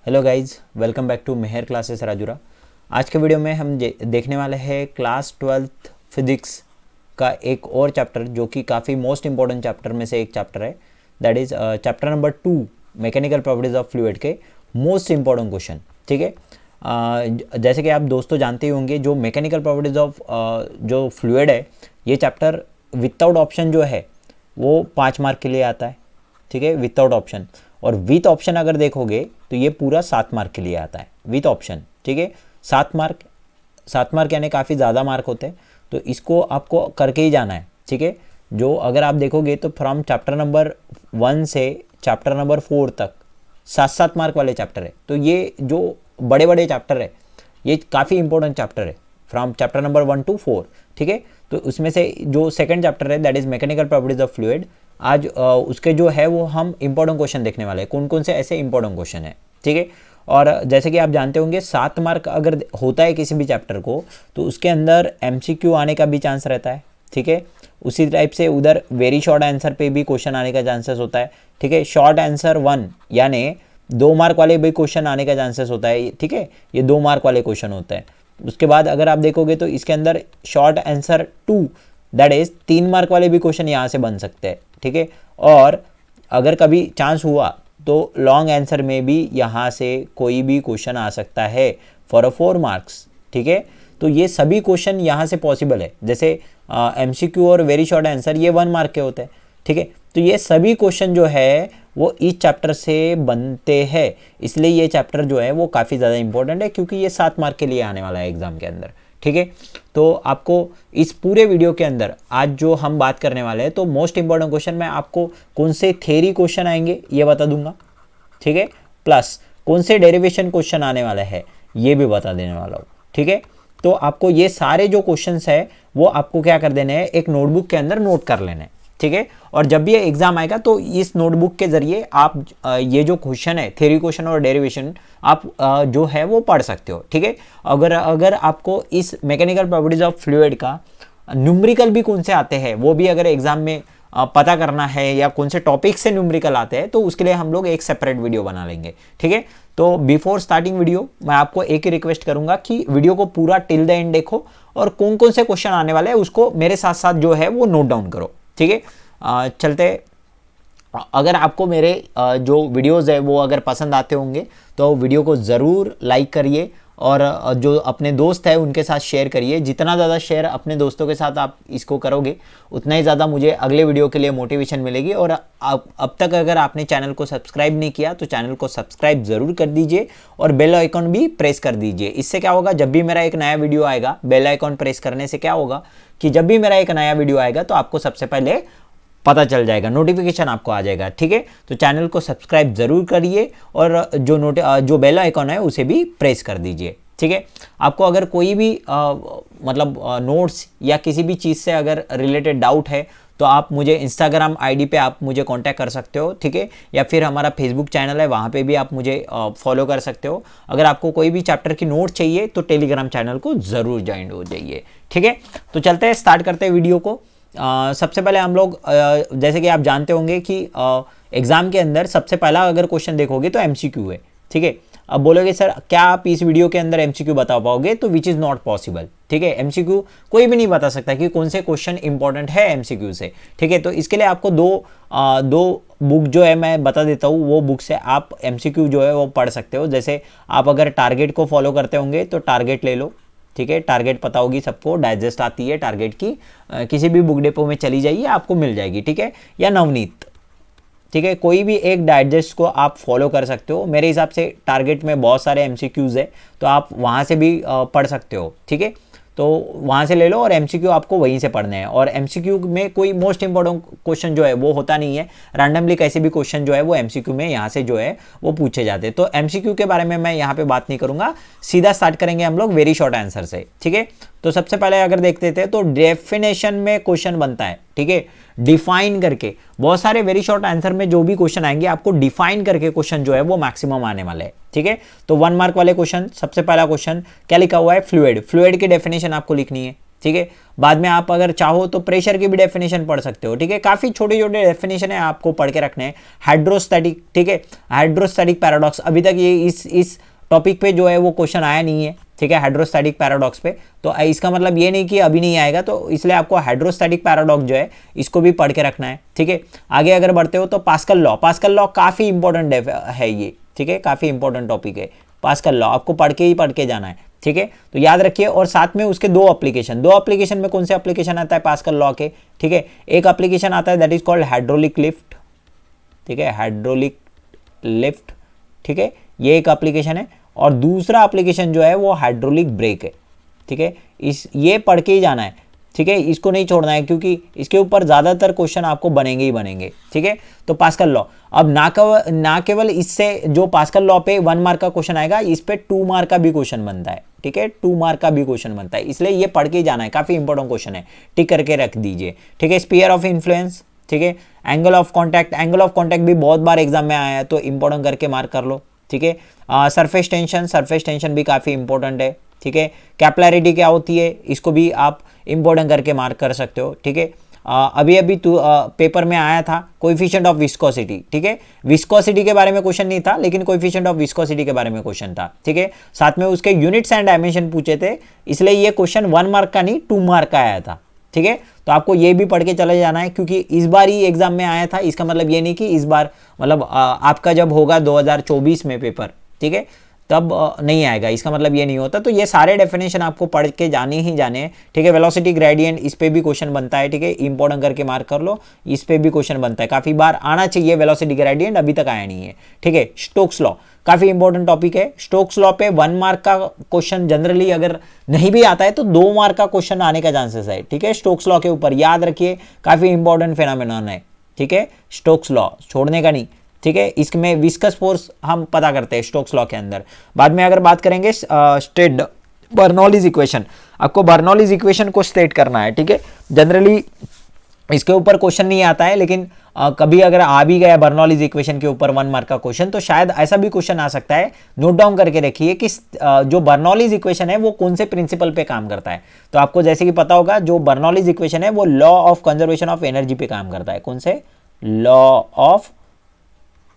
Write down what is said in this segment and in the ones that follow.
Hello guys, welcome back to Mehar classes Rajura. आज के video में हम देखने वाले हैं क्लास 12th फिजिक्स का एक और चैप्टर जो कि काफ़ी मोस्ट इंपॉर्टेंट चैप्टर में से एक चैप्टर है। That is chapter number 2 mechanical properties of fluid के मोस्ट इंपॉर्टेंट क्वेश्चन। ठीक है, जैसे कि आप दोस्तों जानते ही होंगे, जो मैकेनिकल प्रॉपर्टीज ऑफ जो फ्लूइड है, ये चैप्टर विदाउट ऑप्शन जो है वो 5 मार्क के लिए आता है। ठीक है, विदाउट ऑप्शन। और विथ ऑप्शन अगर देखोगे तो ये पूरा 7 मार्क के लिए आता है विथ ऑप्शन। ठीक है, 7 मार्क यानी काफ़ी ज़्यादा मार्क होते हैं, तो इसको आपको करके ही जाना है। ठीक है, जो अगर आप देखोगे तो फ्रॉम चैप्टर नंबर 1 से चैप्टर नंबर 4 तक 7 मार्क वाले चैप्टर है। तो ये जो बड़े बड़े चैप्टर है ये काफ़ी इंपॉर्टेंट चैप्टर है फ्रॉम चैप्टर नंबर 1 to 4। ठीक है, तो उसमें से जो सेकंड चैप्टर है that is mechanical properties of fluid, आज उसके जो है वो हम इंपॉर्टेंट क्वेश्चन देखने वाले हैं। कौन कौन से ऐसे इंपॉर्टेंट क्वेश्चन है। ठीक है, और जैसे कि आप जानते होंगे 7 मार्क अगर होता है किसी भी चैप्टर को तो उसके अंदर MCQ आने का भी चांस रहता है। ठीक है, उसी टाइप से उधर वेरी शॉर्ट आंसर पे भी क्वेश्चन आने का चांसेस होता है। ठीक है, शॉर्ट आंसर 1 यानी 2 मार्क वाले भी क्वेश्चन आने का चांसेस होता है। ठीक है, ये 2 मार्क वाले क्वेश्चन होते हैं। उसके बाद अगर आप देखोगे तो इसके अंदर short answer 2 that is 3 mark वाले भी क्वेश्चन यहाँ से बन सकते हैं। ठीक है, और अगर कभी चांस हुआ तो लॉन्ग आंसर में भी यहाँ से कोई भी क्वेश्चन आ सकता है फॉर 4 मार्क्स। ठीक है, तो ये सभी क्वेश्चन यहाँ से पॉसिबल है। जैसे MCQ और वेरी शॉर्ट आंसर ये 1 मार्क के होते हैं। ठीक है, तो ये सभी क्वेश्चन जो है वो इस चैप्टर से बनते हैं, इसलिए ये चैप्टर जो है वो काफ़ी ज़्यादा इंपॉर्टेंट है क्योंकि ये 7 मार्क के लिए आने वाला है एग्जाम के अंदर। ठीक है, तो आपको इस पूरे वीडियो के अंदर आज जो हम बात करने वाले हैं तो मोस्ट इंपॉर्टेंट क्वेश्चन मैं आपको कौन से थ्योरी क्वेश्चन आएंगे ये बता दूंगा। ठीक है, प्लस कौन से डेरिवेशन क्वेश्चन आने वाले हैं ये भी बता देने वाला हूँ। ठीक है, तो आपको ये सारे जो क्वेश्चंस है वो आपको क्या कर देने हैं, एक नोटबुक के अंदर नोट कर लेने हैं। ठीक है, और जब भी ये एग्जाम आएगा तो इस नोटबुक के जरिए आप ये जो क्वेश्चन है थ्योरी क्वेश्चन और डेरिवेशन आप जो है वो पढ़ सकते हो। ठीक है, अगर आपको इस मैकेनिकल प्रॉपर्टीज ऑफ फ्लूइड का न्यूमेरिकल भी कौन से आते हैं वो भी अगर एग्जाम में पता करना है या कौन से टॉपिक से न्यूमेरिकल आते हैं तो उसके लिए हम लोग एक सेपरेट वीडियो बना लेंगे। ठीक है, तो बिफोर स्टार्टिंग वीडियो मैं आपको एक ही रिक्वेस्ट करूंगा कि वीडियो को पूरा टिल द एंड देखो और कौन कौन से क्वेश्चन आने वाले हैं उसको मेरे साथ साथ जो है वो नोट डाउन करो। ठीक है, चलते। अगर आपको मेरे जो वीडियोज़ है वो अगर पसंद आते होंगे तो वीडियो को ज़रूर लाइक करिए और जो अपने दोस्त है उनके साथ शेयर करिए। जितना ज़्यादा शेयर अपने दोस्तों के साथ आप इसको करोगे उतना ही ज़्यादा मुझे अगले वीडियो के लिए मोटिवेशन मिलेगी। और अब तक अगर आपने चैनल को सब्सक्राइब नहीं किया तो चैनल को सब्सक्राइब ज़रूर कर दीजिए और बेल आइकॉन भी प्रेस कर दीजिए। इससे क्या होगा, जब भी मेरा एक नया वीडियो आएगा, बेल आइकॉन प्रेस करने से क्या होगा कि जब भी मेरा एक नया वीडियो आएगा तो आपको सबसे पहले पता चल जाएगा, नोटिफिकेशन आपको आ जाएगा। ठीक है, तो चैनल को सब्सक्राइब जरूर करिए और जो बेल आइकॉन है उसे भी प्रेस कर दीजिए। ठीक है, आपको अगर कोई भी मतलब नोट्स या किसी भी चीज़ से अगर रिलेटेड डाउट है तो आप मुझे इंस्टाग्राम आईडी पे आप मुझे कांटेक्ट कर सकते हो। ठीक है, या फिर हमारा फेसबुक चैनल है वहाँ पे भी आप मुझे फॉलो कर सकते हो। अगर आपको कोई भी चैप्टर की नोट चाहिए तो टेलीग्राम चैनल को ज़रूर ज्वाइन हो जाइए। ठीक है, तो चलते हैं, स्टार्ट करते हैं वीडियो को। सबसे पहले हम लोग जैसे कि आप जानते होंगे कि एग्ज़ाम के अंदर सबसे पहला अगर क्वेश्चन देखोगे तो MCQ है। ठीक है, अब बोलोगे सर क्या आप इस वीडियो के अंदर MCQ बता पाओगे, तो विच इज़ नॉट पॉसिबल। ठीक है, MCQ कोई भी नहीं बता सकता कि कौन से क्वेश्चन इंपॉर्टेंट है MCQ से। ठीक है, तो इसके लिए आपको दो बुक जो है मैं बता देता हूँ, वो बुक से आप MCQ जो है वो पढ़ सकते हो। जैसे आप अगर टारगेट को फॉलो करते होंगे तो टारगेट ले लो। ठीक है, टारगेट पता होगी सबको, डाइजेस्ट आती है टारगेट की, किसी भी बुक डिपो में चली जाइए आपको मिल जाएगी। ठीक है, या नवनीत। ठीक है, कोई भी एक डाइजेस्ट को आप फॉलो कर सकते हो। मेरे हिसाब से टारगेट में बहुत सारे MCQs है तो आप वहाँ से भी पढ़ सकते हो। ठीक है, तो वहाँ से ले लो और MCQ आपको वहीं से पढ़ने हैं। और MCQ में कोई मोस्ट इंपॉर्टेंट क्वेश्चन जो है वो होता नहीं है, रैंडमली कैसे भी क्वेश्चन जो है वो MCQ में यहाँ से जो है वो पूछे जाते हैं। तो MCQ के बारे में मैं यहाँ पे बात नहीं करूँगा, सीधा स्टार्ट करेंगे हम लोग वेरी शॉर्ट आंसर से। ठीक है, तो सबसे पहले अगर देखते थे तो डेफिनेशन में क्वेश्चन बनता है। ठीक है, डिफाइन करके बहुत सारे वेरी शॉर्ट आंसर में जो भी क्वेश्चन आएंगे आपको डिफाइन करके क्वेश्चन जो है वो मैक्सिमम आने वाले हैं। ठीक है, तो 1 मार्क वाले क्वेश्चन, सबसे पहला क्वेश्चन क्या लिखा हुआ है, फ्लूइड। फ्लूइड की डेफिनेशन आपको लिखनी है। ठीक है। बाद में आप अगर चाहो तो प्रेशर की भी डेफिनेशन पढ़ सकते हो, ठीक है। काफ़ी छोटे छोटे डेफिनेशन है, आपको पढ़ के रखने हैं। हाइड्रोस्टैटिक, ठीक है, हाइड्रोस्टैटिक पैराडॉक्स, अभी तक ये इस टॉपिक पे जो है वो क्वेश्चन आया नहीं है, ठीक है, हाइड्रोस्टैटिक पैराडॉक्स पे। तो इसका मतलब ये नहीं कि अभी नहीं आएगा, तो इसलिए आपको हाइड्रोस्टैटिक पैराडॉक्स जो है इसको भी पढ़ के रखना है, ठीक है। आगे अगर बढ़ते हो तो पास्कल लॉ काफ़ी इंपॉर्टेंट है ये, ठीक है, काफ़ी इंपॉर्टेंट टॉपिक है पास्कल लॉ, आपको पढ़ के जाना है, ठीक है। तो याद रखिए, और साथ में उसके दो एप्लीकेशन में कौन से एप्लीकेशन आता है पास्कल लॉ के, ठीक है। एक एप्लीकेशन आता है that is called hydraulic lift, ठीक है, हाइड्रोलिक लिफ्ट, ठीक है, ये एक एप्लीकेशन है। और दूसरा एप्लीकेशन जो है वो हाइड्रोलिक ब्रेक है, ठीक है। ये पढ़ के ही जाना है, ठीक है, इसको नहीं छोड़ना है, क्योंकि इसके ऊपर ज़्यादातर क्वेश्चन आपको बनेंगे ही बनेंगे, ठीक है। तो पास्कल लॉ, अब ना केवल इससे जो पास्कल लॉ पे 1 मार्क का क्वेश्चन आएगा, इस पे 2 मार्क का भी क्वेश्चन बनता है, ठीक है, 2 मार्क का भी क्वेश्चन बनता है, इसलिए ये पढ़ के ही जाना है, काफ़ी इंपॉर्टेंट क्वेश्चन है, टिक करके रख दीजिए, ठीक है। स्फीयर ऑफ इन्फ्लुएंस, ठीक है, एंगल ऑफ कॉन्टैक्ट भी बहुत बार एग्जाम में आया है, तो इंपॉर्टेंट करके मार्क कर लो, ठीक है। सरफेस टेंशन भी काफ़ी इंपॉर्टेंट है, ठीक है। कैपिलैरिटी क्या होती है, इसको भी आप इंपॉर्टेंट करके मार्क कर सकते हो, ठीक है। अभी पेपर में आया था कोएफिशिएंट ऑफ विस्कोसिटी, ठीक है, विस्कोसिटी के बारे में क्वेश्चन नहीं था, लेकिन कोएफिशिएंट ऑफ विस्कोसिटी के बारे में क्वेश्चन था, ठीक है। साथ में उसके यूनिट्स एंड डायमेंशन पूछे थे, इसलिए ये क्वेश्चन 1 मार्क का नहीं 2 मार्क का आया था, ठीक है। तो आपको ये भी पढ़ के चले जाना है, क्योंकि इस बार ही एग्जाम में आया था, इसका मतलब ये नहीं कि इस बार, मतलब आपका जब होगा 2024 में पेपर, ठीक है, तब नहीं आएगा, इसका मतलब ये नहीं होता। तो ये सारे डेफिनेशन आपको पढ़ के जाने ही जाने हैं, ठीक है। वेलोसिटी ग्रेडियंट, इस पे भी क्वेश्चन बनता है, ठीक है, इंपॉर्टेंट करके मार्क कर लो, इस पे भी क्वेश्चन बनता है, काफ़ी बार आना चाहिए वेलोसिटी ग्रेडियंट, अभी तक आया नहीं है, ठीक है। स्टोक्स लॉ काफ़ी इंपॉर्टेंट टॉपिक है। स्टोक्स लॉ पे 1 मार्क का क्वेश्चन जनरली अगर नहीं भी आता है तो 2 मार्क का क्वेश्चन आने का चांसेस है, ठीक है। स्टोक्स लॉ के ऊपर याद रखिए, काफ़ी इंपॉर्टेंट फिनोमेनन है, ठीक है, स्टोक्स लॉ छोड़ने का नहीं, ठीक है। इसमें विस्कस फोर्स हम पता करते हैं स्टोक्स लॉ के अंदर। बाद में अगर बात करेंगे स्टेट बर्नौलीज इक्वेशन, आपको बर्नौलीज इक्वेशन को स्टेट करना है, ठीक है। जनरली इसके ऊपर क्वेश्चन नहीं आता है, लेकिन कभी अगर आ भी गया बर्नौलीज इक्वेशन के ऊपर 1 मार्क का क्वेश्चन, तो शायद ऐसा भी क्वेश्चन आ सकता है। नोट डाउन करके रखिए कि जो बर्नौलीज इक्वेशन है वो कौन से प्रिंसिपल पे काम करता है। तो आपको जैसे कि पता होगा, जो बर्नौलीज इक्वेशन है वो law of conservation of energy पे काम करता है। कौन से? Law of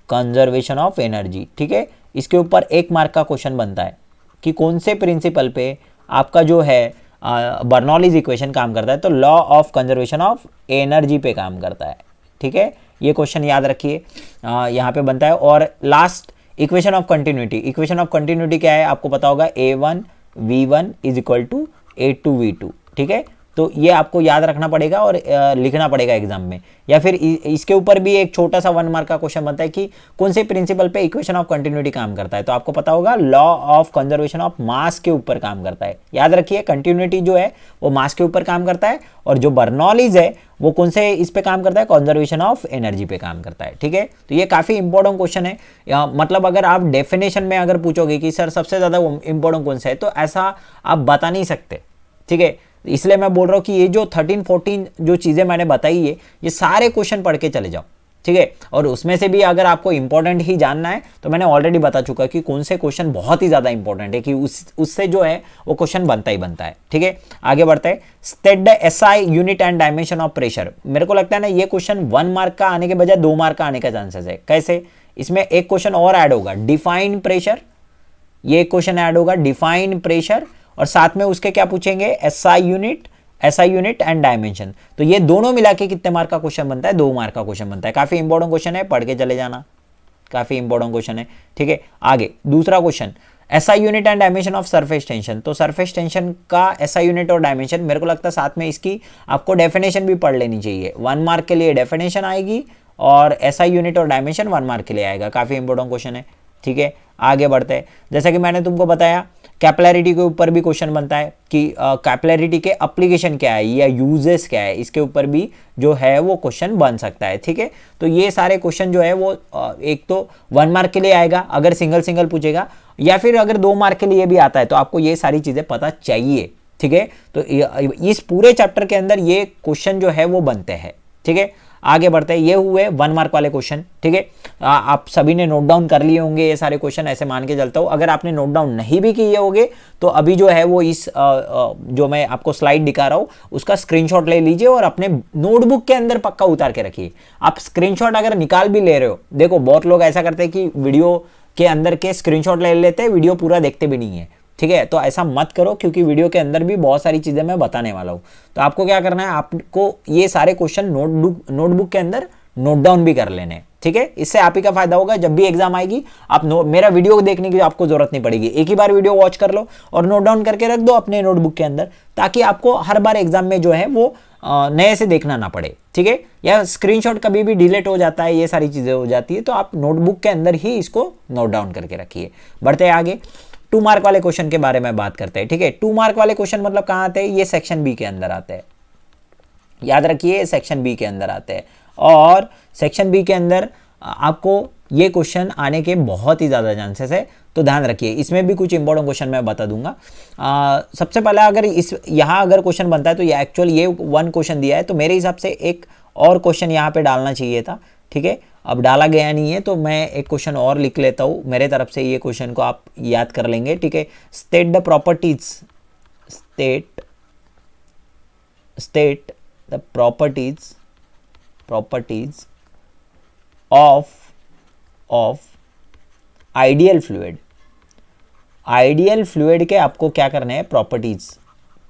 conservation of energy, ठीक है। इसके ऊपर 1 मार्क का क्वेश्चन बनता है कि कौन से प्रिंसिपल पे आपका जो है बर्नौलीज इक्वेशन काम करता है। तो law of conservation of energy पे काम करता है, ठीक है। ये क्वेश्चन याद रखिए, यहाँ पे बनता है। और लास्ट इक्वेशन ऑफ कंटिन्यूटी क्या है आपको पता होगा, A1 V1 is equal to A2 V2, ठीक है। तो ये आपको याद रखना पड़ेगा और लिखना पड़ेगा एग्जाम में। या फिर इसके ऊपर भी एक छोटा सा 1 मार्क का क्वेश्चन बनता है कि कौन से प्रिंसिपल पे इक्वेशन ऑफ कंटिन्यूटी काम करता है। तो आपको पता होगा law of conservation of mass के ऊपर काम करता है। याद रखिए, कंटिन्यूटी जो है वो मास के ऊपर काम करता है, और जो बर्नौलीज है वो कौन से इस पे काम करता है, कंजर्वेशन ऑफ एनर्जी पे काम करता है, ठीक है। तो ये काफी इंपॉर्टेंट क्वेश्चन है। मतलब अगर आप डेफिनेशन में अगर पूछोगे कि सर सबसे ज्यादा इंपॉर्टेंट कौन सा है, तो ऐसा आप बता नहीं सकते, ठीक है। इसलिए मैं बोल रहा हूं कि ये जो 13-14 जो चीजें मैंने बताई है, ये सारे क्वेश्चन पढ़ के चले जाओ, ठीक है। और उसमें से भी अगर आपको इंपॉर्टेंट ही जानना है तो मैंने ऑलरेडी बता चुका कि कौन से क्वेश्चन बहुत ही ज्यादा इंपॉर्टेंट है, कि उससे जो है वो क्वेश्चन बनता ही बनता है, ठीक है। आगे बढ़ते हैं। State the SI unit and dimension of pressure. मेरे को लगता है ना ये क्वेश्चन 1 मार्क का आने के बजाय 2 मार्क का आने का चांसेस है। कैसे? इसमें एक क्वेश्चन और ऐड होगा, डिफाइन प्रेशर। ये क्वेश्चन ऐड होगा, डिफाइन प्रेशर, और साथ में उसके क्या पूछेंगे, एसआई यूनिट एंड डायमेंशन। तो ये दोनों मिला के कितने मार्क का क्वेश्चन बनता है? 2 मार्क का क्वेश्चन बनता है। काफी इंपॉर्टेंट क्वेश्चन है, पढ़ के चले जाना, काफी इंपॉर्टेंट क्वेश्चन है, ठीक है। आगे दूसरा question, SI unit and dimension of surface tension. तो सरफेस टेंशन का एसआई यूनिट और डायमेंशन, मेरे को लगता है साथ में इसकी आपको डेफिनेशन भी पढ़ लेनी चाहिए। 1 मार्क के लिए डेफिनेशन आएगी और एसआई यूनिट और डायमेंशन 1 मार्क के लिए आएगा। काफी इंपॉर्टेंट क्वेश्चन है, ठीक है। आगे बढ़ते हैं। जैसा कि मैंने तुमको बताया, कैपिलैरिटी के ऊपर भी क्वेश्चन बनता है कि कैपिलैरिटी के एप्लीकेशन क्या है या यूजेस क्या है, इसके ऊपर भी जो है वो क्वेश्चन बन सकता है, ठीक है। तो ये सारे क्वेश्चन जो है वो एक तो 1 मार्क के लिए आएगा अगर सिंगल पूछेगा, या फिर अगर 2 मार्क के लिए भी आता है, तो आपको ये सारी चीजें पता चाहिए, ठीक है। तो इस पूरे चैप्टर के अंदर ये क्वेश्चन जो है वो बनते हैं, ठीक है। आगे बढ़ते हैं। ये हुए 1 मार्क वाले क्वेश्चन, ठीक है। आप सभी ने नोट डाउन कर लिए होंगे ये सारे क्वेश्चन, ऐसे मान के चलता हूँ। अगर आपने नोट डाउन नहीं भी किए होंगे तो अभी जो है वो इस जो मैं आपको स्लाइड दिखा रहा हूँ उसका स्क्रीनशॉट ले लीजिए और अपने नोटबुक के अंदर पक्का उतार के रखिए। आप स्क्रीनशॉट अगर निकाल भी ले रहे हो, देखो बहुत लोग ऐसा करते हैं कि वीडियो के अंदर के स्क्रीनशॉट ले लेते हैं, वीडियो पूरा देखते भी नहीं है, ठीक है। तो ऐसा मत करो, क्योंकि वीडियो के अंदर भी बहुत सारी चीजें मैं बताने वाला हूं। तो आपको क्या करना है, आपको ये सारे क्वेश्चन नोटबुक के अंदर नोट डाउन भी कर लेने, ठीक है। इससे आप ही का फायदा होगा, जब भी एग्जाम आएगी आप मेरा वीडियो देखने की आपको जरूरत नहीं पड़ेगी, एक ही बार वीडियो वॉच कर लो और नोट डाउन करके रख दो अपने नोटबुक के अंदर, ताकि आपको हर बार एग्जाम में जो है वो नए से देखना ना पड़े, ठीक है। या स्क्रीनशॉट कभी भी डिलीट हो जाता है, ये सारी चीजें हो जाती है, तो आप नोटबुक के अंदर ही इसको नोट डाउन करके रखिए। बढ़ते हैं आगे, 2 मार्क वाले क्वेश्चन के बारे में बात करते हैं, ठीक है। 2 मार्क वाले क्वेश्चन मतलब कहाँ आते हैं, ये सेक्शन बी के अंदर आते हैं, याद रखिए सेक्शन बी के अंदर आते हैं। और सेक्शन बी के अंदर आपको ये क्वेश्चन आने के बहुत ही ज़्यादा चांसेस है, तो ध्यान रखिए। इसमें भी कुछ इंपॉर्टेंट क्वेश्चन मैं बता दूंगा। सबसे पहला अगर यहाँ अगर क्वेश्चन बनता है तो ये एक्चुअल ये 1 क्वेश्चन दिया है, तो मेरे हिसाब से एक और क्वेश्चन यहाँ पे डालना चाहिए था, ठीक है। अब डाला गया नहीं है तो मैं एक क्वेश्चन और लिख लेता हूँ मेरे तरफ से, ये क्वेश्चन को आप याद कर लेंगे, ठीक है। State the properties, state the properties of ideal fluid. Ideal fluid के आपको क्या करना है, प्रॉपर्टीज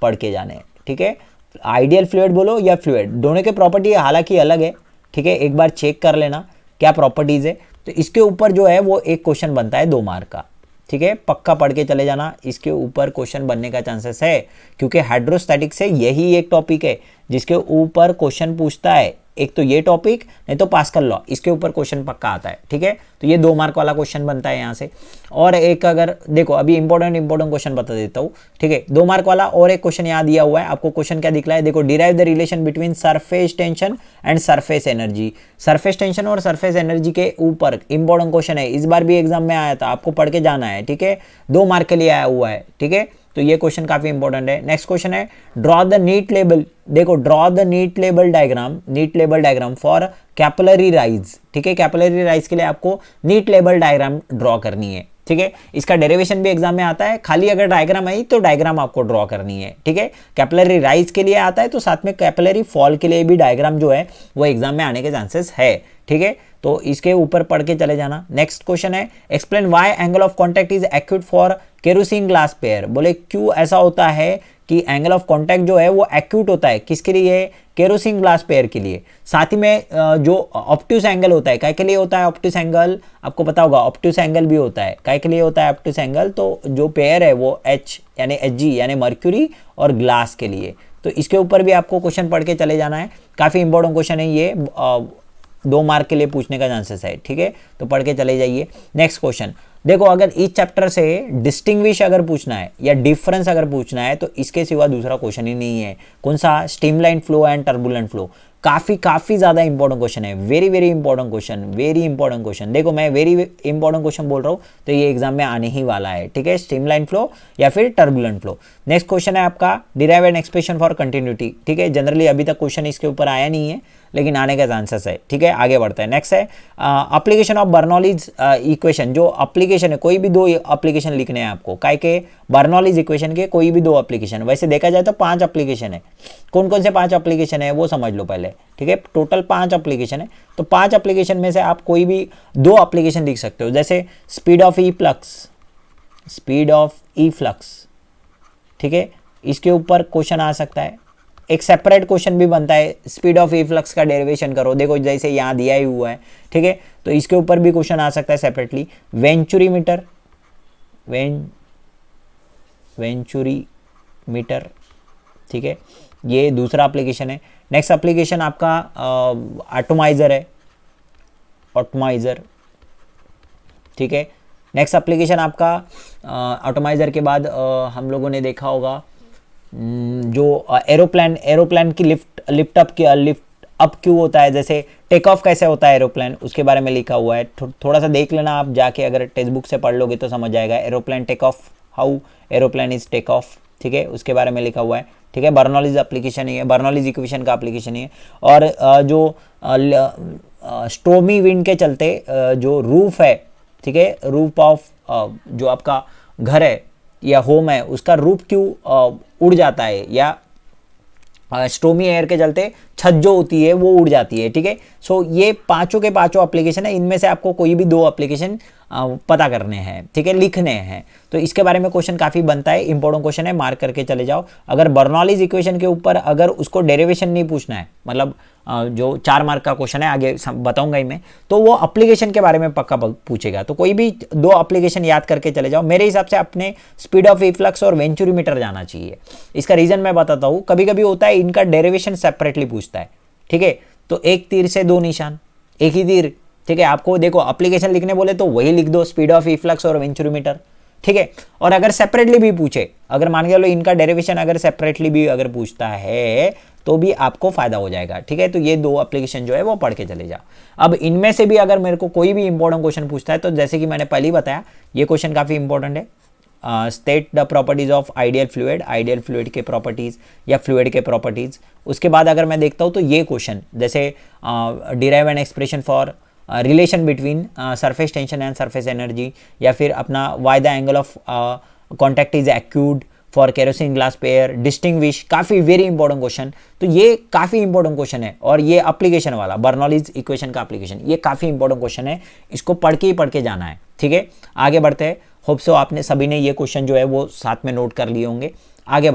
पढ़ के जाने हैं, ठीक है। आइडियल फ्लूइड बोलो या फ्लूइड, दोनों के प्रॉपर्टी हालांकि अलग है, ठीक है। एक बार चेक कर लेना क्या प्रॉपर्टीज है। तो इसके ऊपर जो है वो एक क्वेश्चन बनता है 2 मार्क का, ठीक है। पक्का पढ़ के चले जाना, इसके ऊपर क्वेश्चन बनने का चांसेस है, क्योंकि हाइड्रोस्टैटिक से यही एक टॉपिक है जिसके ऊपर क्वेश्चन पूछता है। एक तो ये टॉपिक, नहीं तो पास्कल लॉ, इसके ऊपर क्वेश्चन पक्का आता है, ठीक है। तो ये 2 मार्क वाला क्वेश्चन बनता है यहाँ से। और एक अगर देखो अभी इंपॉर्टेंट क्वेश्चन बता देता हूँ, ठीक है। 2 मार्क वाला और एक क्वेश्चन यहाँ दिया हुआ है, आपको क्वेश्चन क्या दिख रहा है, देखो, derive the relation between surface tension and surface energy. Surface tension और सरफेस एनर्जी के ऊपर इंपॉर्टेंट क्वेश्चन है, इस बार भी एग्जाम में आया था, आपको पढ़ के जाना है, ठीक है। 2 मार्क के लिए आया हुआ है, ठीक है। तो ये क्वेश्चन काफी इंपॉर्टेंट है। नेक्स्ट क्वेश्चन है ड्रॉ द नीट लेबल। देखो, draw the neat label diagram for capillary rise, ठीक है। कैपिलरी राइज के लिए आपको नीट लेबल डायग्राम ड्रॉ करनी है, ठीक है। इसका डेरिवेशन भी एग्जाम में आता है, खाली अगर डायग्राम आई तो डायग्राम आपको ड्रॉ करनी है, ठीक है। कैपिलरी राइज के लिए आता है तो साथ में कैपिलरी फॉल के लिए भी डायग्राम जो है वो एग्जाम में आने के चांसेस है, ठीक है। तो इसके ऊपर पढ़ के चले जाना। नेक्स्ट क्वेश्चन है explain why angle of contact is acute for kerosene glass pair. बोले क्यों ऐसा होता है कि एंगल ऑफ कांटेक्ट जो है वो एक्यूट होता है, किसके लिए, केरोसिन ग्लास पेयर के लिए। साथ ही में जो ऑप्टूस एंगल होता है, काय के लिए होता है ऑप्टूस एंगल, आपको पता होगा ऑप्टूस एंगल भी होता है, काय के लिए होता है ऑप्टूस एंगल, तो जो पेयर है वो एच यानी Hg यानी मर्क्यूरी और ग्लास के लिए। तो इसके ऊपर भी आपको क्वेश्चन पढ़ के चले जाना है, काफी इंपॉर्टेंट क्वेश्चन है ये, 2 मार्क के लिए पूछने का चांसेस है, ठीक है। तो पढ़ के चले जाइए। नेक्स्ट क्वेश्चन देखो, अगर इस चैप्टर से डिस्टिंग्विश अगर पूछना है या डिफरेंस अगर पूछना है तो इसके सिवा दूसरा क्वेश्चन ही नहीं है। कौन सा, streamline flow and turbulent flow. काफी ज्यादा इंपॉर्टेंट क्वेश्चन है, वेरी इंपॉर्टेंट क्वेश्चन। देखो, मैं वेरी इंपॉर्टेंट क्वेश्चन बोल रहा हूँ तो ये एग्जाम में आने ही वाला है, ठीक है। स्ट्रीमलाइन फ्लो या फिर टर्बुलेंट फ्लो। नेक्स्ट क्वेश्चन है आपका derive an expression for continuity, ठीक है। जनरली अभी तक क्वेश्चन इसके ऊपर आया नहीं है, लेकिन आने का चांसेस है, ठीक है। आगे बढ़ता है। नेक्स्ट है एप्लीकेशन ऑफ बर्नौलीज इक्वेशन। जो एप्लीकेशन है, कोई भी 2 एप्लीकेशन लिखने हैं आपको, काय के, बर्नौलीज इक्वेशन के कोई भी 2 एप्लीकेशन। वैसे देखा जाए तो 5 एप्लीकेशन है। कौन कौन से 5 एप्लीकेशन है वो समझ लो पहले, ठीक है। टोटल 5 एप्लीकेशन है, तो 5 एप्लीकेशन में से आप कोई भी 2 एप्लीकेशन लिख सकते हो, जैसे स्पीड ऑफ ई फ्लक्स, ठीक है। इसके ऊपर क्वेश्चन आ सकता है। एक सेपरेट क्वेश्चन भी बनता है, स्पीड ऑफ ई फ्लक्स का डेरिवेशन करो, देखो जैसे यहाँ दिया ही हुआ है, ठीक है। तो इसके ऊपर भी क्वेश्चन आ सकता है सेपरेटली। वेंचुरी मीटर, ठीक है, ये दूसरा एप्लीकेशन है। नेक्स्ट एप्लीकेशन आपका एटोमाइजर है, ठीक है। नेक्स्ट एप्लीकेशन आपका एटोमाइजर के बाद हम लोगों ने देखा होगा जो एरोप्लेन की लिफ्ट अप क्यों होता है, जैसे टेक ऑफ कैसे होता है एरोप्लेन, उसके बारे में लिखा हुआ है। थोड़ा सा देख लेना आप जाके, अगर टेक्स्ट बुक से पढ़ लोगे तो समझ जाएगा। Aeroplane take off, how aeroplane is take off, ठीक है, उसके बारे में लिखा हुआ है। ठीक है, बर्नौलीज एप्लीकेशन ही है, बर्नौलीज इक्वेशन का एप्लीकेशन ही है। और जो स्टोमी विंड के चलते जो रूफ है, ठीक है, रूफ ऑफ जो आपका घर है या होम है, उसका रूफ क्यों उड़ जाता है, या स्टोमी एयर के चलते छत जो होती है वो उड़ जाती है। ठीक है, सो ये पांचों के पांचों एप्लीकेशन है, इनमें से आपको कोई भी दो एप्लीकेशन पता करने हैं, ठीक है, लिखने हैं। तो इसके बारे में क्वेश्चन काफ़ी बनता है, इंपॉर्टेंट क्वेश्चन है, मार्क करके चले जाओ। अगर बर्नौलीज इक्वेशन के ऊपर अगर उसको डेरिवेशन नहीं पूछना है, मतलब जो 4 मार्क का क्वेश्चन है, आगे बताऊंगा ही मैं, तो वो एप्लीकेशन के बारे में पक्का पूछेगा। तो कोई भी दो एप्लीकेशन याद करके चले जाओ। मेरे हिसाब से अपने स्पीड ऑफ इफ्लक्स और वेंचुरीमीटर जाना चाहिए। इसका रीजन मैं बताता हूँ, कभी कभी होता है इनका डेरिवेशन सेपरेटली पूछता है। ठीक है, तो एक तीर से दो निशान, एक ही तीर। ठीक है, आपको देखो एप्लीकेशन लिखने बोले तो वही लिख दो, स्पीड ऑफ इफ्लक्स और वेंचुरीमीटर। ठीक है, और अगर सेपरेटली भी पूछे, अगर मान के चलो इनका डेरिवेशन अगर सेपरेटली भी अगर पूछता है तो भी आपको फायदा हो जाएगा। ठीक है, तो ये दो एप्लीकेशन जो है वो पढ़ के चले जाओ। अब इनमें से भी अगर मेरे को कोई भी इंपॉर्टेंट क्वेश्चन पूछता है, तो जैसे कि मैंने पहले ही बताया, ये क्वेश्चन काफी इंपॉर्टेंट है। State the properties of ideal fluid के प्रॉपर्टीज या फ्लूइड के प्रॉपर्टीज। उसके बाद अगर मैं देखता हूँ तो ये क्वेश्चन जैसे derive an expression for relation between surface tension and surface energy, या फिर अपना why the angle of contact is accrued for kerosene glass pair, distinguish, काफ़ी वेरी इंपॉर्टेंट क्वेश्चन। तो ये काफ़ी इंपॉर्टेंट क्वेश्चन है, और ये एप्लीकेशन वाला बर्नौलीज इक्वेशन का एप्लीकेशन, ये काफ़ी इंपॉर्टेंट क्वेश्चन है, इसको पढ़ के जाना है। ठीक है, आगे बढ़ते हैं। होप सो आपने सभी ने ये क्वेश्चन जो है वो साथ में नोट कर लिए होंगे। आगे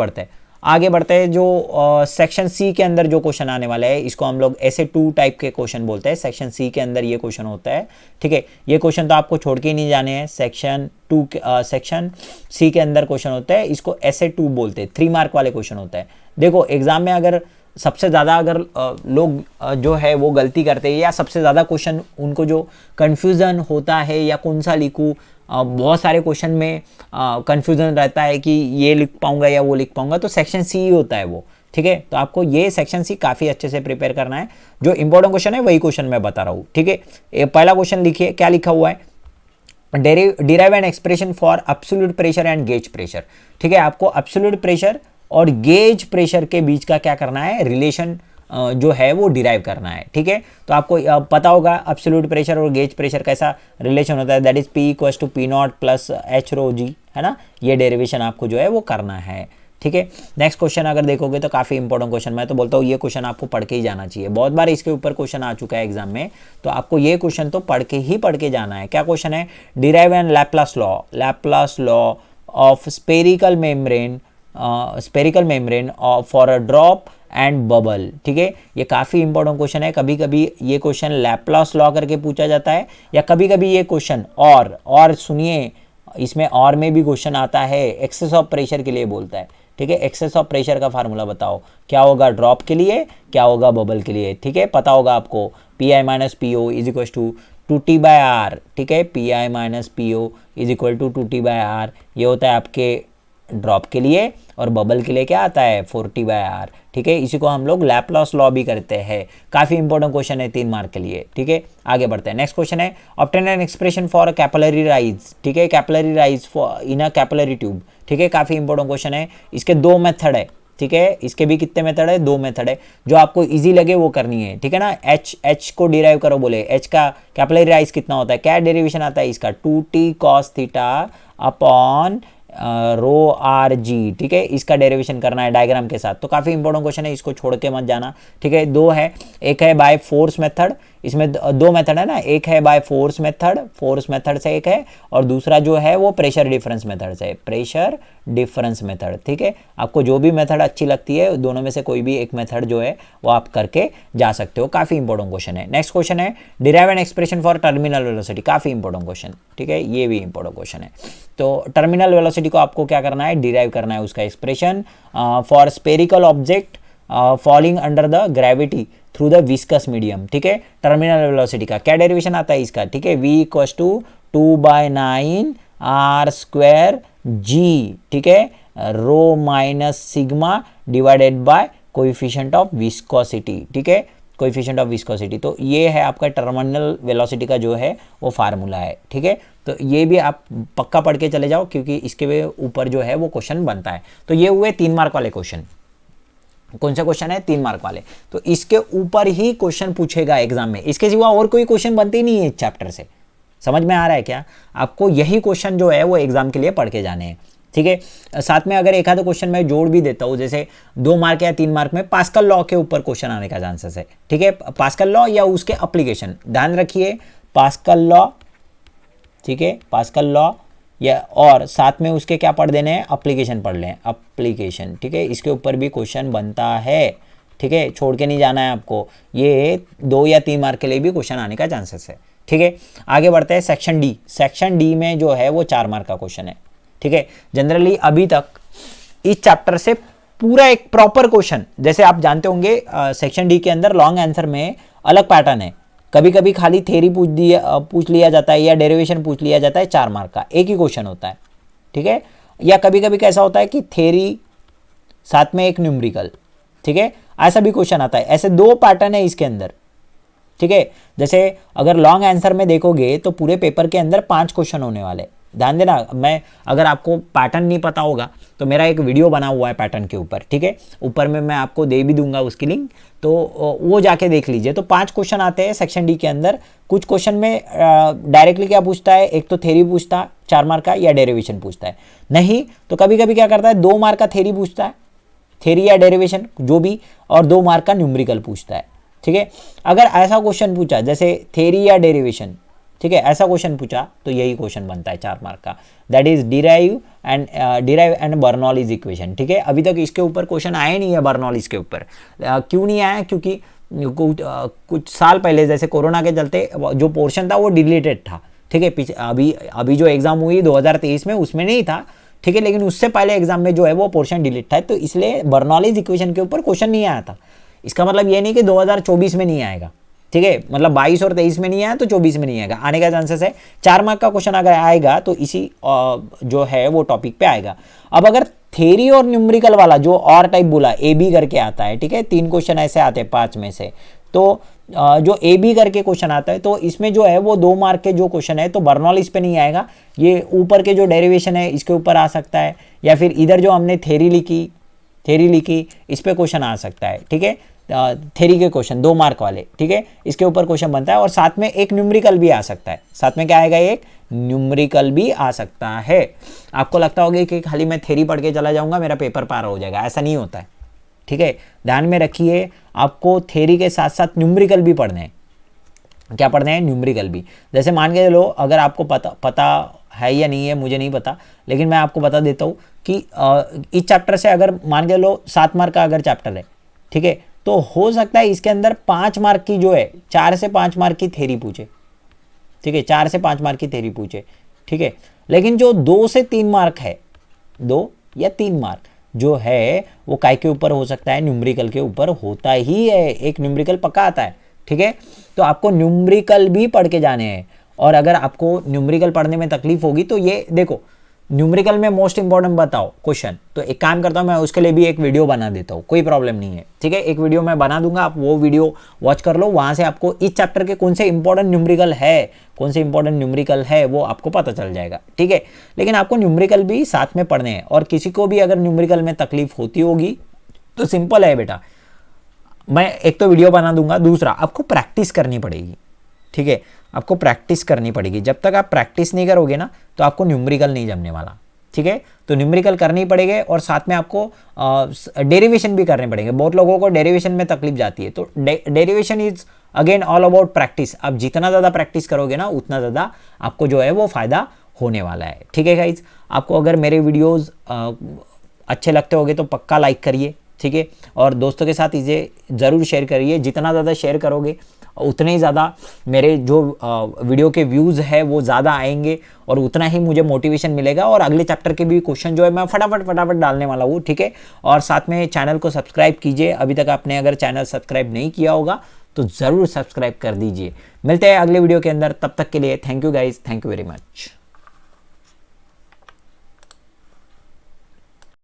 बढ़ते हैं जो सेक्शन सी के अंदर जो क्वेश्चन आने वाला है, इसको हम लोग ऐसे 2 टाइप के क्वेश्चन बोलते हैं। सेक्शन सी के अंदर ये क्वेश्चन होता है। ठीक है, ये क्वेश्चन तो आपको छोड़ के ही नहीं जाने हैं। सेक्शन सी के अंदर क्वेश्चन होता है, इसको ऐसे 2 बोलते हैं, 3 मार्क वाले क्वेश्चन होता है। देखो एग्जाम में अगर सबसे ज़्यादा अगर लोग जो है वो गलती करते हैं, या सबसे ज़्यादा क्वेश्चन उनको जो कन्फ्यूज़न होता है या कौन सा लिखूँ, बहुत सारे क्वेश्चन में कन्फ्यूज़न रहता है कि ये लिख पाऊंगा या वो लिख पाऊंगा, तो सेक्शन सी ही होता है वो। ठीक है, तो आपको ये सेक्शन सी काफ़ी अच्छे से प्रिपेयर करना है। जो इंपॉर्टेंट क्वेश्चन है वही क्वेश्चन मैं बता रहा हूँ। ठीक है, पहला क्वेश्चन लिखिए, क्या लिखा हुआ है, derive an expression for absolute pressure and gauge pressure. ठीक है, आपको एब्सोल्यूट प्रेशर और गेज प्रेशर के बीच का क्या करना है, रिलेशन जो है वो डिराइव करना है। ठीक है, तो आपको पता होगा एब्सोल्यूट प्रेशर और गेज प्रेशर कैसा रिलेशन होता है, that is P = P0 + H ρg, है ना। ये डेरिवेशन आपको जो है वो करना है। ठीक है, नेक्स्ट क्वेश्चन अगर देखोगे तो काफ़ी इंपॉर्टेंट क्वेश्चन, मैं तो बोलता हूँ ये क्वेश्चन आपको पढ़ के ही जाना चाहिए। बहुत बार इसके ऊपर क्वेश्चन आ चुका है एग्जाम में, तो आपको ये क्वेश्चन तो पढ़ के जाना है। क्या क्वेश्चन है, derive N Laplace law of spherical membrane for a drop and bubble. ठीक है, ये काफ़ी इंपॉर्टेंट क्वेश्चन है। कभी कभी ये क्वेश्चन लैप्लास लॉ करके पूछा जाता है, या कभी कभी ये क्वेश्चन और सुनिए, इसमें और में भी क्वेश्चन आता है, एक्सेस ऑफ प्रेशर के लिए बोलता है। ठीक है, एक्सेस ऑफ प्रेशर का फार्मूला बताओ, क्या होगा ड्रॉप के लिए, क्या होगा बबल के लिए। ठीक है, पता होगा आपको, PI - PO = 2T/R। ठीक है, PI - PO = 2T/R, ये होता है आपके ड्रॉप के लिए, और बबल के लिए क्या आता है, 4T/R। ठीक है, इसी को हम लोग लैप्लास लॉ भी करते हैं। काफ़ी इंपॉर्टेंट क्वेश्चन है 3 मार्क के लिए। ठीक है, आगे बढ़ते हैं। नेक्स्ट क्वेश्चन है, obtain an expression for capillary rise. ठीक है, capillary rise for in a capillary tube. ठीक है, काफ़ी इंपॉर्टेंट क्वेश्चन है। इसके 2 मेथड है। ठीक है, इसके भी कितने मेथड है, 2 मेथड है, जो आपको इजी लगे वो करनी है। ठीक है ना, H को डिराइव करो, बोले H का कैपिलरी राइज कितना होता है, क्या डेरिवेशन आता है इसका, 2T cos θ अपॉन ρRg। ठीक है, इसका डेरिवेशन करना है डायग्राम के साथ। तो काफ़ी इंपॉर्टेंट क्वेश्चन है, इसको छोड़ के मत जाना। ठीक है, 2 है, एक है बाय फोर्स मेथड, इसमें 2 मेथड है ना, एक है बाय फोर्स मेथड से एक है, और दूसरा जो है वो प्रेशर डिफरेंस मेथड। ठीक है, आपको जो भी मेथड अच्छी लगती है, दोनों में से कोई भी एक मेथड जो है वो आप करके जा सकते हो। काफ़ी इंपॉर्टेंट क्वेश्चन है। नेक्स्ट क्वेश्चन है, derive an expression for terminal velocity. काफ़ी इंपॉर्टेंट क्वेश्चन। ठीक है, ये भी इंपॉर्टेंट क्वेश्चन है। तो टर्मिनल वेलोसिटी को आपको क्या करना है, डिराइव करना है उसका expression for spherical object falling under the gravity through the viscous medium. ठीक है, टर्मिनल वेलोसिटी का क्या डेरिवेशन आता है इसका। ठीक है, V = 2/9 R²G। ठीक है, ρ - sigma divided by coefficient of viscosity. ठीक है, कोएफिशिएंट ऑफ विस्कोसिटी। तो ये है आपका टर्मिनल वेलोसिटी का जो है वो फार्मूला है, ठीक है। तो ये भी आप पक्का पढ़ के चले जाओ, क्योंकि इसके ऊपर जो है वो क्वेश्चन बनता है। तो ये हुए 3 मार्क वाले क्वेश्चन। कौन सा क्वेश्चन है? 3 मार्क वाले। तो इसके ऊपर ही क्वेश्चन पूछेगा एग्जाम में, इसके सिवा और कोई क्वेश्चन बनते ही नहीं है इस चैप्टर से। समझ में आ रहा है क्या? आपको यही क्वेश्चन जो है वो एग्जाम के लिए पढ़ के जाने हैं, ठीक है। साथ में अगर एक आधा क्वेश्चन मैं जोड़ भी देता हूँ, जैसे 2 मार्क या 3 मार्क में पास्कल लॉ के ऊपर क्वेश्चन आने का चांसेस है, ठीक है। पास्कल लॉ या उसके एप्लीकेशन, ध्यान रखिए, पास्कल लॉ, ठीक है, पास्कल लॉ, या और साथ में उसके क्या पढ़ देने हैं? एप्लीकेशन पढ़ लें, एप्लीकेशन, ठीक है। इसके ऊपर भी क्वेश्चन बनता है, ठीक है, छोड़ के नहीं जाना है आपको। ये 2 या 3 मार्क के लिए भी क्वेश्चन आने का चांसेस है, ठीक है। आगे बढ़ते हैं सेक्शन डी। सेक्शन डी में जो है वो 4 मार्क का क्वेश्चन है, ठीक है। जनरली अभी तक इस चैप्टर से पूरा एक प्रॉपर क्वेश्चन, जैसे आप जानते होंगे सेक्शन डी के अंदर लॉन्ग आंसर में अलग पैटर्न है। कभी कभी खाली थ्योरी पूछ लिया जाता है या डेरिवेशन पूछ लिया जाता है, 4 मार्क का एक ही क्वेश्चन होता है, ठीक है। या कभी कभी कैसा होता है कि थ्योरी साथ में एक न्यूमेरिकल, ठीक है, ऐसा भी क्वेश्चन आता है। ऐसे 2 पैटर्न है इसके अंदर, ठीक है। जैसे अगर लॉन्ग आंसर में देखोगे तो पूरे पेपर के अंदर 5 क्वेश्चन होने वाले। ध्यान देना, मैं अगर आपको पैटर्न नहीं पता होगा तो मेरा एक वीडियो बना हुआ है पैटर्न के ऊपर, ठीक है। ऊपर में मैं आपको दे भी दूंगा उसकी लिंक, तो वो जाके देख लीजिए। तो 5 क्वेश्चन आते हैं सेक्शन डी के अंदर। कुछ क्वेश्चन में डायरेक्टली क्या पूछता है, एक तो थ्योरी पूछता है 4 मार्क का, या डेरिवेशन पूछता है। नहीं तो कभी कभी क्या करता है, 2 मार्क का थ्योरी पूछता है, थ्योरी या डेरिवेशन जो भी, और 2 मार्क का न्यूमेरिकल पूछता है, ठीक है। अगर ऐसा क्वेश्चन पूछा जैसे थ्योरी या डेरिवेशन, ठीक है, ऐसा क्वेश्चन पूछा तो यही क्वेश्चन बनता है 4 मार्क का, that is derive and Bernoulli's equation, ठीक है। अभी तक इसके ऊपर क्वेश्चन आए नहीं है बर्नौलीज के ऊपर। क्यों नहीं आया? क्योंकि कुछ साल पहले जैसे कोरोना के चलते जो पोर्शन था वो डिलीटेड था, ठीक है। अभी जो एग्जाम हुई 2023 में उसमें नहीं था, ठीक है, लेकिन उससे पहले एग्जाम में जो है वो पोर्शन डिलीट था, तो इसलिए बर्नौलीज इक्वेशन के ऊपर क्वेश्चन नहीं आया था। इसका मतलब ये नहीं कि 2024 में नहीं आएगा, ठीक है, मतलब 22 और 23 में नहीं आया तो 24 में नहीं आएगा, आने का चांसेस है। 4 मार्क का क्वेश्चन अगर आएगा तो इसी जो है वो टॉपिक पे आएगा। अब अगर थ्योरी और न्यूमेरिकल वाला जो और टाइप बोला, ए बी करके आता है, ठीक है, 3 क्वेश्चन ऐसे आते हैं 5 में से, तो जो ए बी करके क्वेश्चन आता है तो इसमें जो है वो 2 मार्क के जो क्वेश्चन है तो बर्नौलीज पे नहीं आएगा। ये ऊपर के जो डेरिवेशन है इसके ऊपर आ सकता है, या फिर इधर जो हमने थ्योरी लिखी इस पे क्वेश्चन आ सकता है, ठीक है। थ्योरी के क्वेश्चन 2 मार्क वाले, ठीक है, इसके ऊपर क्वेश्चन बनता है। और साथ में एक न्यूमेरिकल भी आ सकता है, साथ में क्या आएगा, एक न्यूमेरिकल भी आ सकता है। आपको लगता होगा कि खाली मैं थ्योरी पढ़ के चला जाऊंगा मेरा पेपर पार हो जाएगा, ऐसा नहीं होता है, ठीक है। ध्यान में रखिए, आपको थ्योरी के साथ साथ न्यूमेरिकल भी पढ़ने हैं। क्या पढ़ने हैं? न्यूमेरिकल भी। जैसे मान के चलो, अगर आपको पता है या नहीं है मुझे नहीं पता, लेकिन मैं आपको बता देता हूँ कि इस चैप्टर से अगर मान के लो 7 मार्क का अगर चैप्टर है, ठीक है, तो हो सकता है इसके अंदर 5 मार्क की जो है 4 से 5 मार्क की थ्योरी पूछे, ठीक है, 4 से 5 मार्क की थ्योरी पूछे, ठीक है। लेकिन जो 2 से 3 मार्क है, 2 या 3 मार्क जो है वो काय के ऊपर हो सकता है, न्यूमेरिकल के ऊपर होता ही है। एक न्यूमेरिकल पक्का आता है, ठीक है। तो आपको न्यूमेरिकल भी पढ़ के जाने हैं। और अगर आपको न्यूमेरिकल पढ़ने में तकलीफ होगी तो ये देखो, न्यूमेरिकल में मोस्ट इंपॉर्टेंट बताओ क्वेश्चन, तो एक काम करता हूँ मैं उसके लिए भी एक वीडियो बना देता हूँ, कोई प्रॉब्लम नहीं है, ठीक है। एक वीडियो मैं बना दूंगा, आप वो वीडियो वॉच कर लो, वहां से आपको इस चैप्टर के कौन से इंपॉर्टेंट न्यूमेरिकल है वो आपको पता चल जाएगा, ठीक है। लेकिन आपको न्यूमेरिकल भी साथ में पढ़ने हैं। और किसी को भी अगर न्यूमेरिकल में तकलीफ होती होगी तो सिंपल है बेटा, मैं एक तो वीडियो बना दूंगा, दूसरा आपको प्रैक्टिस करनी पड़ेगी, ठीक है। आपको प्रैक्टिस करनी पड़ेगी। जब तक आप प्रैक्टिस नहीं करोगे ना तो आपको न्यूमेरिकल नहीं जमने वाला, ठीक है। तो न्यूमेरिकल करनी पड़ेगी और साथ में आपको डेरिवेशन भी करने पड़ेंगे। बहुत लोगों को डेरिवेशन में तकलीफ जाती है, तो derivation is again all about practice. आप जितना ज़्यादा प्रैक्टिस करोगे ना उतना ज़्यादा आपको जो है वो फ़ायदा होने वाला है, ठीक है गाइज। आपको अगर मेरे वीडियोज़ अच्छे लगते होंगे तो पक्का लाइक करिए, ठीक है, और दोस्तों के साथ इसे ज़रूर शेयर करिए। जितना ज़्यादा शेयर करोगे उतने ही ज़्यादा मेरे जो वीडियो के व्यूज़ है वो ज़्यादा आएंगे और उतना ही मुझे मोटिवेशन मिलेगा। और अगले चैप्टर के भी क्वेश्चन जो है मैं फटाफट डालने वाला हूँ, ठीक है। और साथ में चैनल को सब्सक्राइब कीजिए। अभी तक आपने अगर चैनल सब्सक्राइब नहीं किया होगा तो ज़रूर सब्सक्राइब कर दीजिए। मिलते हैं अगले वीडियो के अंदर, तब तक के लिए thank you guys, thank you very much.